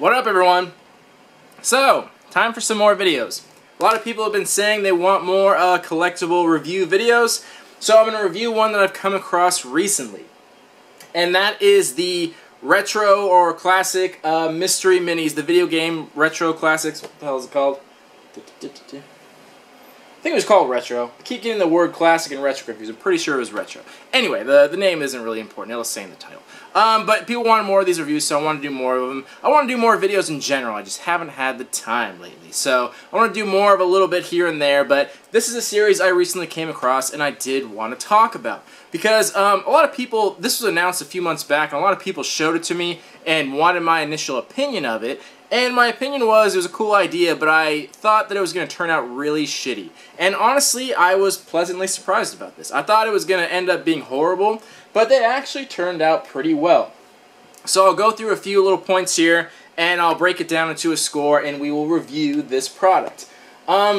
What up, everyone? So, time for some more videos. A lot of people have been saying they want more collectible review videos, so I'm going to review one that I've come across recently. And that is the retro or classic mystery minis, the video game retro classics. What the hell is it called? I think it was called retro. I keep getting the word classic and retro confused. I'm pretty sure it was retro. Anyway, the name isn't really important. It'll say in the title. But people wanted more of these reviews, so I want to do more of them. I want to do more videos in general. I just haven't had the time lately. So I want to do more of a little bit here and there, but this is a series I recently came across and I did want to talk about. Because a lot of people, this was announced a few months back, and a lot of people showed it to me and wanted my initial opinion of it. And my opinion was it was a cool idea, but I thought that it was going to turn out really shitty. And honestly, I was pleasantly surprised about this. I thought it was going to end up being horrible, but they actually turned out pretty well. So I'll go through a few little points here, and I'll break it down into a score, and we will review this product.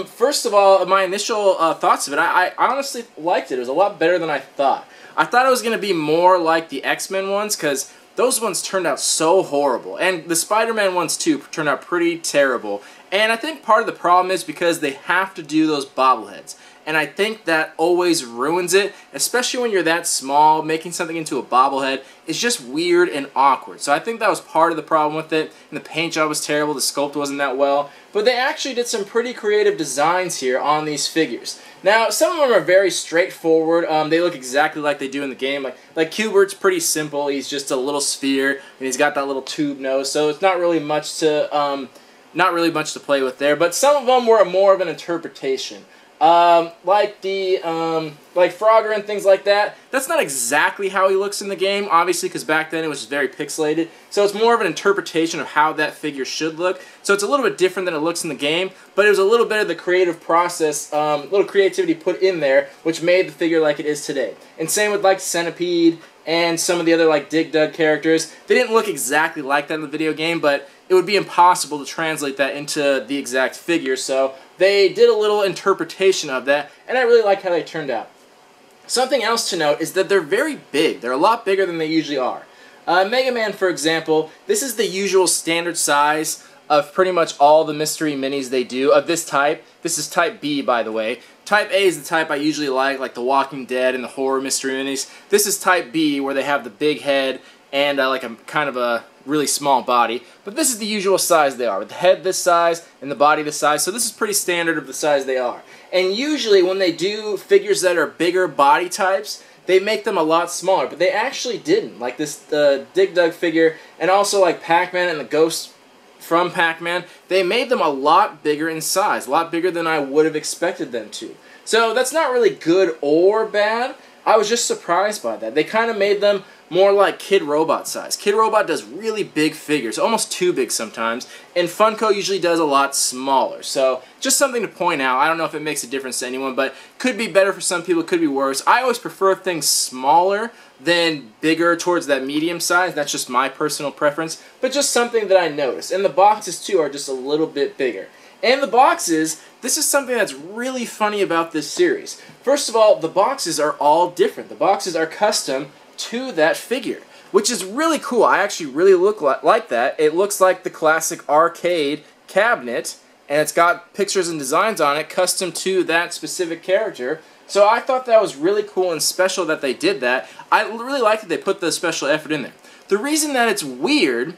First of all, my initial thoughts of it, I honestly liked it. It was a lot better than I thought. I thought it was going to be more like the X-Men ones, because those ones turned out so horrible. And the Spider-Man ones, too, turned out pretty terrible. And I think part of the problem is because they have to do those bobbleheads. And I think that always ruins it, especially when you're that small. Making something into a bobblehead is just weird and awkward. So I think that was part of the problem with it. And the paint job was terrible, the sculpt wasn't that well. But they actually did some pretty creative designs here on these figures. Now, some of them are very straightforward. They look exactly like they do in the game. Like Cubert's pretty simple. He's just a little sphere, and he's got that little tube nose. So it's not really much to play with there. But some of them were more of an interpretation. Like Frogger and things like that. That's not exactly how he looks in the game, obviously, because back then it was very pixelated. So it's more of an interpretation of how that figure should look. So it's a little bit different than it looks in the game, but it was a little bit of the creative process, little creativity put in there, which made the figure like it is today. And same with like Centipede and some of the other like Dig Dug characters. They didn't look exactly like that in the video game, but it would be impossible to translate that into the exact figure, so they did a little interpretation of that, and I really like how they turned out. Something else to note is that they're very big. They're a lot bigger than they usually are. Mega Man, for example, this is the usual standard size of pretty much all the mystery minis they do of this type. This is type B, by the way. Type A is the type I usually like The Walking Dead and the horror mystery minis. This is type B, where they have the big head and like a kind of a really small body. But this is the usual size they are, with the head this size and the body this size. So this is pretty standard of the size they are. And usually when they do figures that are bigger body types, they make them a lot smaller. But they actually didn't. Like this Dig Dug figure, and also like Pac-Man and the Ghost from Pac-Man, they made them a lot bigger in size, a lot bigger than I would have expected them to. So that's not really good or bad. I was just surprised by that. They kind of made them more like Kid Robot size. Kid Robot does really big figures, almost too big sometimes, and Funko usually does a lot smaller. So just something to point out. I don't know if it makes a difference to anyone, but could be better for some people, could be worse. I always prefer things smaller than bigger towards that medium size. That's just my personal preference, but just something that I noticed. And the boxes too are just a little bit bigger. And the boxes, this is something that's really funny about this series. First of all, the boxes are all different. The boxes are custom to that figure, which is really cool. I actually really look like that. It looks like the classic arcade cabinet, and it's got pictures and designs on it custom to that specific character. So I thought that was really cool and special that they did that. I really like that they put the special effort in there. The reason that it's weird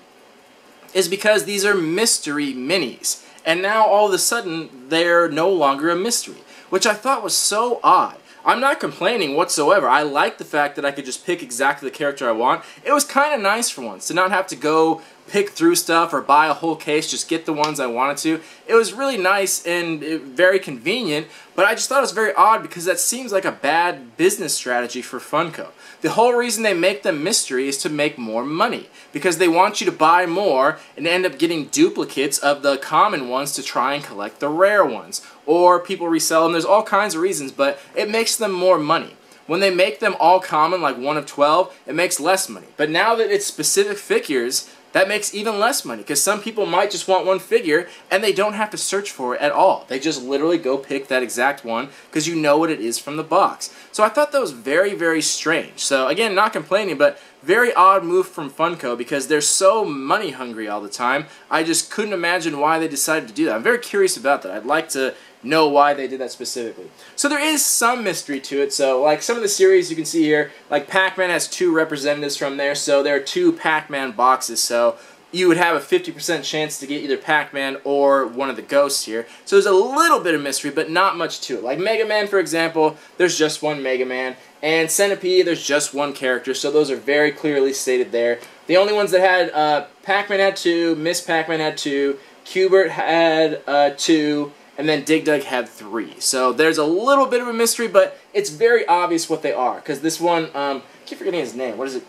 is because these are mystery minis, and now all of a sudden they're no longer a mystery, which I thought was so odd. I'm not complaining whatsoever. I like the fact that I could just pick exactly the character I want. It was kind of nice for once to not have to go pick through stuff or buy a whole case, just get the ones I wanted to. It was really nice and very convenient, but I just thought it was very odd because that seems like a bad business strategy for Funko. The whole reason they make them mystery is to make more money, because they want you to buy more and end up getting duplicates of the common ones to try and collect the rare ones. Or people resell them. There's all kinds of reasons, but it makes them more money. When they make them all common, like 1 of 12, it makes less money. But now that it's specific figures, that makes even less money, because some people might just want one figure and they don't have to search for it at all. They just literally go pick that exact one because you know what it is from the box. So I thought that was very, very strange. So again, not complaining, but very odd move from Funko because they're so money hungry all the time. I just couldn't imagine why they decided to do that. I'm very curious about that. I'd like to know why they did that specifically. So there is some mystery to it. So like some of the series you can see here, like Pac-Man has 2 representatives from there, so there are 2 Pac-Man boxes. So you would have a 50% chance to get either Pac-Man or one of the ghosts here. So there's a little bit of mystery, but not much to it. Like Mega Man, for example, there's just one Mega Man. And Centipede, there's just one character, so those are very clearly stated there. The only ones that had, Pac-Man had 2, Miss Pac-Man had 2, Q*bert had 2, and then Dig Dug had 3. So there's a little bit of a mystery, but it's very obvious what they are. Because this one, I keep forgetting his name. What is it?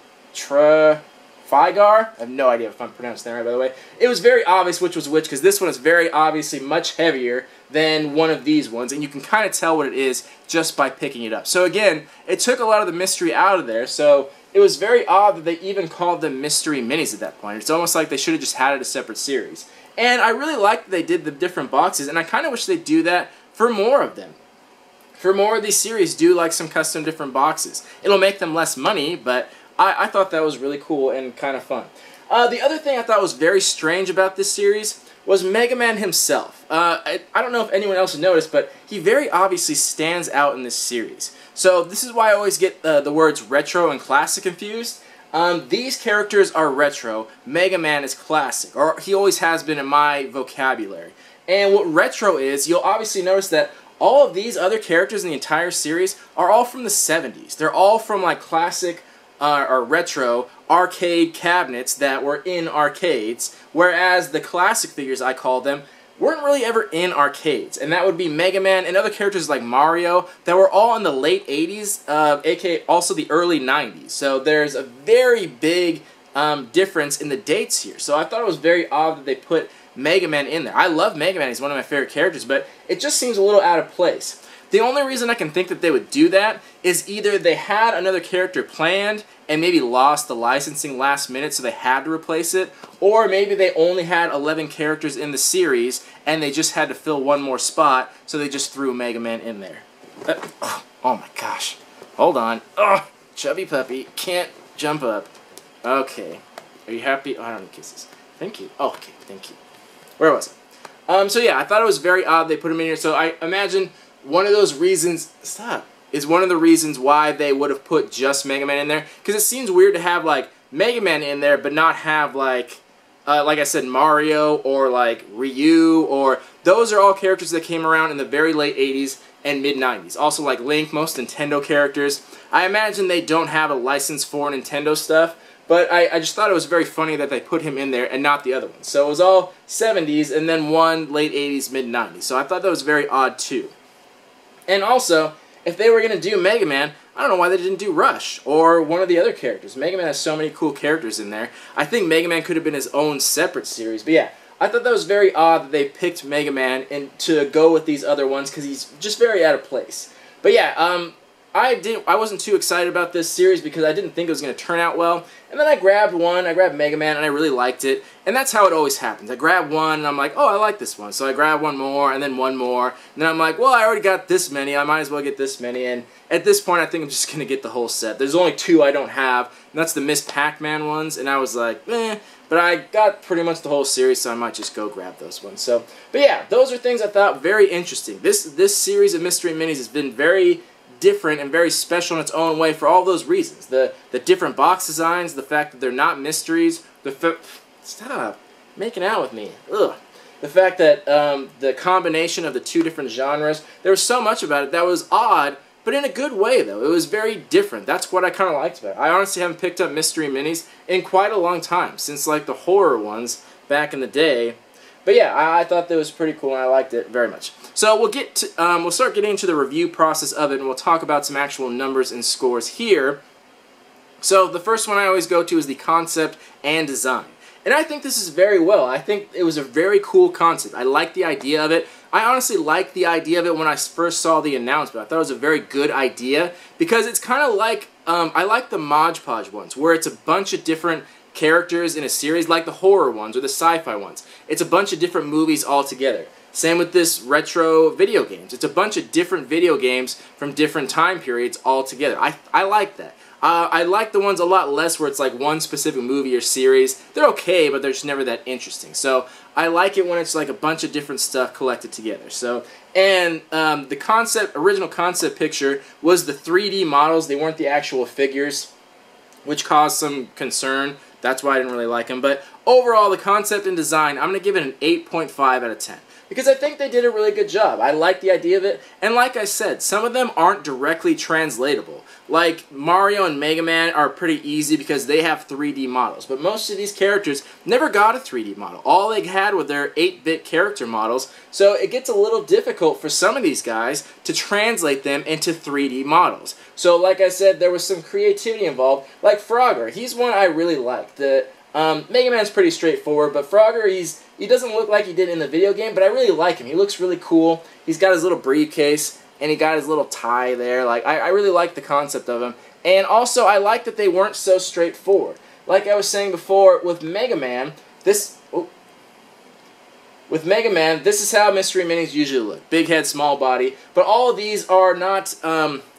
Figar? I have no idea if I'm pronouncing that right, by the way. It was very obvious which was which, because this one is very obviously much heavier than one of these ones, and you can kind of tell what it is just by picking it up. So again, it took a lot of the mystery out of there, so it was very odd that they even called them mystery minis at that point. It's almost like they should have just had it a separate series. And I really like that they did the different boxes, and I kind of wish they'd do that for more of them. For more of these series, do like some custom different boxes. It'll make them less money, but I thought that was really cool and kind of fun. The other thing I thought was very strange about this series was Mega Man himself. I don't know if anyone else noticed, but he very obviously stands out in this series. So this is why I always get the words retro and classic confused. These characters are retro, Mega Man is classic, or he always has been in my vocabulary. And what retro is, you'll obviously notice that all of these other characters in the entire series are all from the 70s. They're all from like classic or retro arcade cabinets that were in arcades, whereas the classic figures, I call them, weren't really ever in arcades, and that would be Mega Man and other characters like Mario that were all in the late 80s, aka also the early 90s. So there's a very big difference in the dates here. So I thought it was very odd that they put Mega Man in there. I love Mega Man, he's one of my favorite characters, but it just seems a little out of place. The only reason I can think that they would do that is either they had another character planned and maybe lost the licensing last minute so they had to replace it, or maybe they only had 11 characters in the series and they just had to fill one more spot, so they just threw Mega Man in there. Oh my gosh. Hold on. Oh, chubby puppy. Can't jump up. Okay. Are you happy? Oh, I don't need kisses. Thank you. Oh, okay. Thank you. Where was I? So yeah, I thought it was very odd they put him in here. So I imagine one of those reasons, is one of the reasons why they would have put just Mega Man in there. Because it seems weird to have, like, Mega Man in there, but not have, like I said, Mario or, like, Ryu, or... Those are all characters that came around in the very late 80s and mid-90s. Also, like Link, most Nintendo characters. I imagine they don't have a license for Nintendo stuff, but I just thought it was very funny that they put him in there and not the other ones. So it was all 70s and then one late 80s, mid-90s. So I thought that was very odd, too. And also, if they were going to do Mega Man, I don't know why they didn't do Rush or one of the other characters. Mega Man has so many cool characters in there. I think Mega Man could have been his own separate series. But yeah, I thought that was very odd that they picked Mega Man and to go with these other ones because he's just very out of place. But yeah, I wasn't too excited about this series because I didn't think it was going to turn out well. And then I grabbed Mega Man, and I really liked it. And that's how it always happens. I grab one, and I'm like, oh, I like this one. So I grab one more, and then one more. And then I'm like, well, I already got this many. I might as well get this many. And at this point, I think I'm just going to get the whole set. There's only 2 I don't have, and that's the Miss Pac-Man ones. And I was like, eh. But I got pretty much the whole series, so I might just go grab those ones. So, but yeah, those are things I thought very interesting. This series of Mystery Minis has been very different and very special in its own way for all those reasons. The different box designs, the fact that they're not mysteries, stop making out with me. Ugh. The fact that the combination of the 2 different genres, there was so much about it that was odd, but in a good way, though. It was very different. That's what I kind of liked about it. I honestly haven't picked up Mystery Minis in quite a long time, since like the horror ones back in the day. But yeah, I thought that was pretty cool, and I liked it very much. So we'll start getting into the review process of it, and we'll talk about some actual numbers and scores here. So the first one I always go to is the concept and design. And I think this is very well. I think it was a very cool concept. I like the idea of it. I honestly liked the idea of it when I first saw the announcement. I thought it was a very good idea because it's kind of like, I like the Mod Podge ones, where it's a bunch of different characters in a series, like the horror ones or the sci-fi ones. It's a bunch of different movies all together. Same with this retro video games. It's a bunch of different video games from different time periods all together. I like that. I like the ones a lot less where it's like one specific movie or series. They're okay, but they're just never that interesting. So I like it when it's like a bunch of different stuff collected together. So, and the original concept picture was the 3D models. They weren't the actual figures, which caused some concern. That's why I didn't really like them. But overall, the concept and design, I'm going to give it an 8.5 out of 10. Because I think they did a really good job. I like the idea of it. And like I said, some of them aren't directly translatable. Like Mario and Mega Man are pretty easy because they have 3D models. But most of these characters never got a 3D model. All they had were their 8-bit character models. So it gets a little difficult for some of these guys to translate them into 3D models. So like I said, there was some creativity involved. Like Frogger, he's one I really like. Mega Man's pretty straightforward, but Frogger, he doesn't look like he did in the video game, but I really like him. He looks really cool. He's got his little briefcase, and he got his little tie there. Like, I really like the concept of him. And also, I like that they weren't so straightforward. Like I was saying before, with Mega Man, this is how Mystery Minis usually look. Big head, small body. But all of these are not,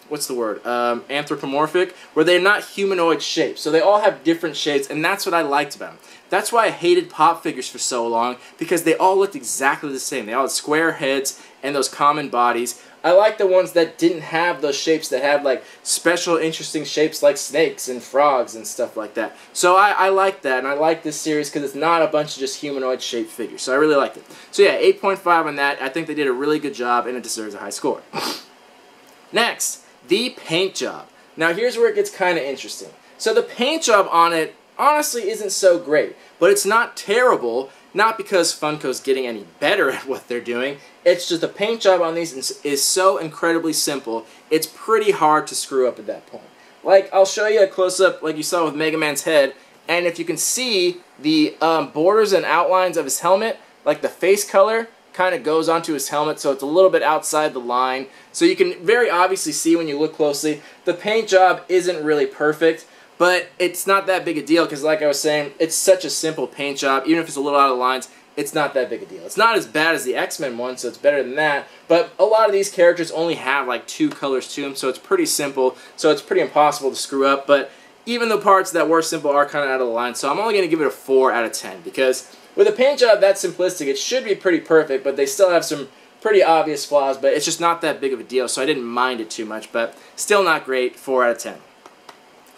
what's the word? Anthropomorphic, where they're not humanoid shapes. So they all have different shapes, and that's what I liked about them. That's why I hated pop figures for so long, because they all looked exactly the same. They all had square heads and those common bodies. I like the ones that didn't have those shapes, that had like special interesting shapes like snakes and frogs and stuff like that. So I like that, and I like this series because it's not a bunch of just humanoid shaped figures. So I really liked it. So yeah, 8.5 on that. I think they did a really good job, and it deserves a high score. Next, the paint job. Now here's where it gets kind of interesting. So the paint job on it honestly isn't so great, but it's not terrible, not because Funko's getting any better at what they're doing. It's just the paint job on these is so incredibly simple, it's pretty hard to screw up at that point. Like, I'll show you a close-up like you saw with Mega Man's head, and if you can see the borders and outlines of his helmet, like the face color kind of goes onto his helmet, so it's a little bit outside the line. So you can very obviously see when you look closely, the paint job isn't really perfect, but it's not that big a deal because, like I was saying, it's such a simple paint job. Even if it's a little out of lines, it's not that big a deal. It's not as bad as the X-Men one, so it's better than that. But a lot of these characters only have like 2 colors to them, so it's pretty simple. So it's pretty impossible to screw up. But even the parts that were simple are kind of out of the line. So I'm only going to give it a 4 out of 10 because with a paint job that simplistic, it should be pretty perfect, but they still have some pretty obvious flaws. But it's just not that big of a deal, so I didn't mind it too much. But still not great. 4 out of 10.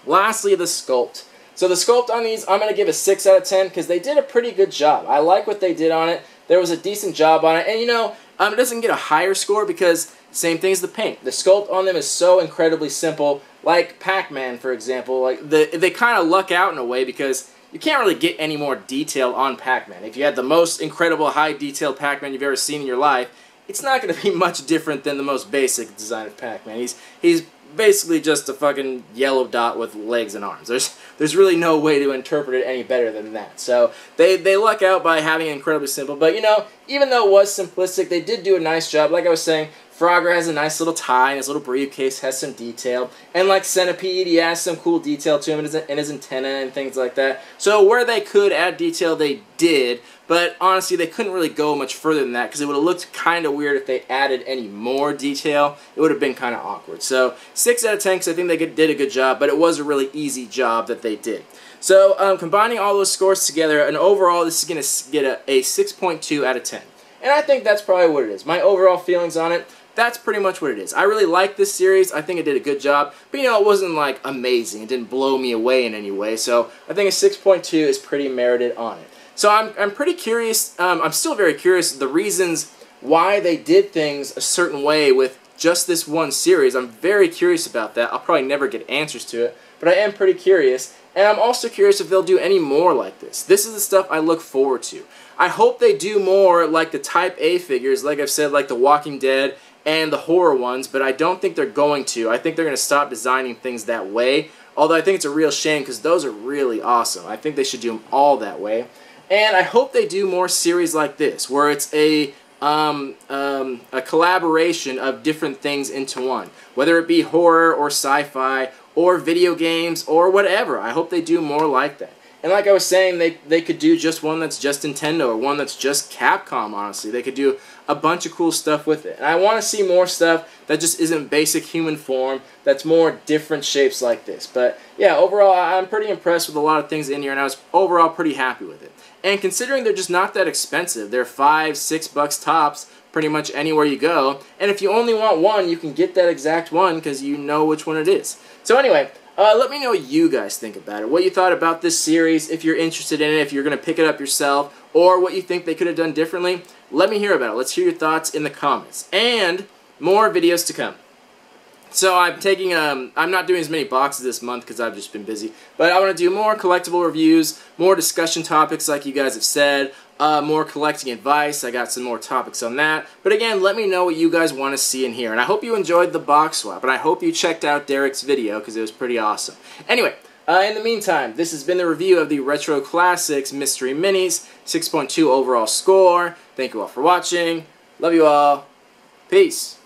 Lastly, the Sculpt. So the Sculpt on these, I'm going to give a 6 out of 10 because they did a pretty good job. I like what they did on it. There was a decent job on it. And, you know, it doesn't get a higher score because same thing as the paint. The Sculpt on them is so incredibly simple. Like Pac-Man, for example. Like they kind of luck out in a way because you can't really get any more detail on Pac-Man. If you had the most incredible high-detailed Pac-Man you've ever seen in your life, it's not going to be much different than the most basic design of Pac-Man. He's basically just a fucking yellow dot with legs and arms. There's really no way to interpret it any better than that. So they luck out by having it incredibly simple. But, you know, even though it was simplistic, they did do a nice job. Like I was saying, Frogger has a nice little tie, and his little briefcase has some detail. And like Centipede, he has some cool detail to him and his antenna and things like that. So where they could add detail, they did. But honestly, they couldn't really go much further than that because it would have looked kind of weird if they added any more detail. It would have been kind of awkward. So 6 out of 10 because I think they did a good job, but it was a really easy job that they did. So combining all those scores together, and overall this is going to get a 6.2 out of 10. And I think that's probably what it is. My overall feelings on it, that's pretty much what it is. I really like this series. I think it did a good job. But, you know, it wasn't, like, amazing. It didn't blow me away in any way. So I think a 6.2 is pretty merited on it. So I'm pretty curious. I'm still very curious the reasons why they did things a certain way with just this one series. I'm very curious about that. I'll probably never get answers to it. But I am pretty curious. And I'm also curious if they'll do any more like this. This is the stuff I look forward to. I hope they do more like the Type A figures, like I've said, like the Walking Dead and the horror ones, but I don't think they're going to. I think they're going to stop designing things that way, although I think it's a real shame because those are really awesome. I think they should do them all that way. And I hope they do more series like this, where it's a collaboration of different things into one, whether it be horror or sci-fi or video games or whatever. I hope they do more like that. And like I was saying, they could do just one that's just Nintendo or one that's just Capcom, honestly. They could do a bunch of cool stuff with it. And I want to see more stuff that just isn't basic human form, that's more different shapes like this. But yeah, overall, I'm pretty impressed with a lot of things in here, and I was overall pretty happy with it. And considering they're just not that expensive, they're $5, $6 tops, pretty much anywhere you go. And if you only want one, you can get that exact one because you know which one it is. So anyway, let me know what you guys think about it, what you thought about this series, if you're interested in it, if you're going to pick it up yourself, or what you think they could have done differently. Let me hear about it. Let's hear your thoughts in the comments. And more videos to come. So I'm taking, I'm not doing as many boxes this month because I've just been busy, but I want to do more collectible reviews, more discussion topics like you guys have said, more collecting advice. I got some more topics on that. But again, let me know what you guys want to see in here. And I hope you enjoyed the box swap, and I hope you checked out Derek's video because it was pretty awesome. Anyway, in the meantime, this has been the review of the Retro Classics Mystery Minis, 6.2 overall score. Thank you all for watching. Love you all. Peace.